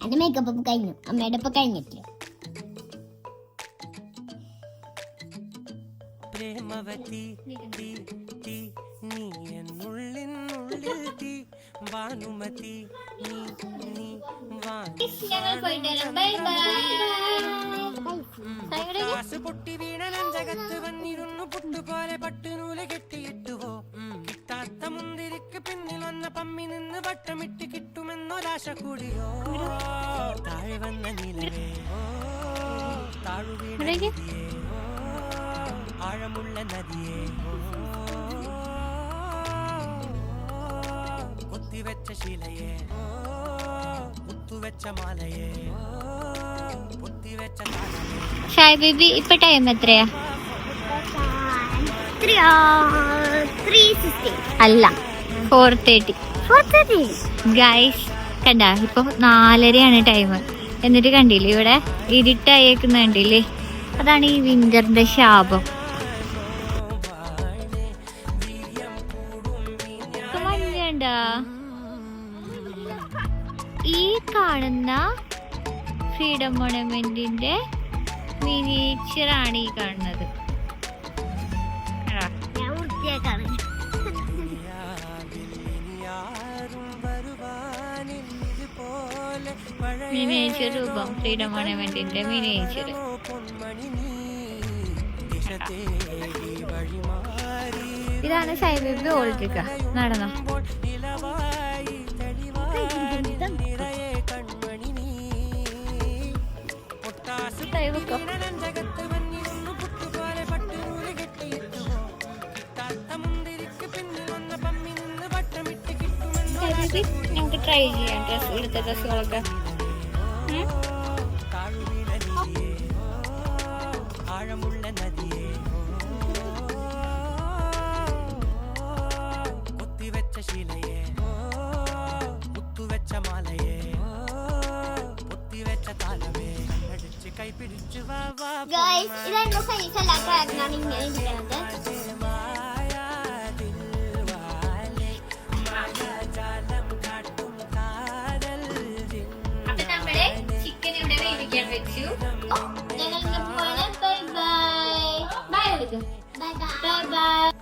എന്റെ മേക്കപ്പ് ഒക്കെ കഴിഞ്ഞു, അമ്മയുടെ ഇപ്പൊ കഴിഞ്ഞിട്ടില്ല. പ്രേമവതി തീ തീ നീ എന്നുള്ളിനുള്ളിൽ തീ വാനുമതി നീ നീ വാസ് പൊട്ടി വീണ നെഞ്ചകത്ത് വന്നിരുന്നു പുട്ടുപോലെ പട്ടുനൂല് കെട്ടിയിട്ടുവോ കിട്ടാത്ത മുന്തിരിക്ക് പിന്നിൽ വന്ന പമ്മി നിന്ന് വട്ടമിട്ട് കിട്ടുമെന്നൊരാശ കൂടിയോ താഴെ വന്ന നിലവേ താഴുവീണ ആഴമുള്ള നദിയെ കൊത്തിവെച്ച ശിലയെ മുത്തുവെച്ച മാലയെ പൊത്തിവെച്ച ഷായ് ബേബി ഇപ്പൊ ടൈം എത്രയാ? അല്ല 4:30 ഗൈസ്. കണ്ട ഇപ്പൊ 4:30 ടൈം. എന്നിട്ട് കണ്ടില്ലേ ഇവിടെ ഇരുട്ടായേക്കുന്ന കണ്ടില്ലേ? അതാണ് ഈ വിന്ററിന്റെ ശാപം. മഞ്ഞണ്ട ഈ കാണുന്ന ഫ്രീഡം മോണമെന്റിന്റെ മിനിയേച്ചർ ആണ് ഈ കാണുന്നത്. മിനിയേച്ചർ രൂപം ഫ്രീഡം മോണമെന്റിന്റെ മിനിയേച്ചർ. ഇതാണ് സൈബേബി ഓൾട്ടിക്ക. നടന്നോ? ഞങ്ങൾക്ക് ട്രൈ ചെയ്യാം ഡ്രസ്, ഇവിടുത്തെ ഡ്രസ്സുകളൊക്കെ. ആഴമുള്ള നദിയെ കൊത്തിവെച്ച ശിലയെ മുത്തുവെച്ച മാലയെ പൊത്തിവെച്ച താലമേ അടിച്ച് കൈപിടിച്ചു ചിക്കൻ ഇവിടെ വേവിക്കാൻ വെച്ചു. Bye bye.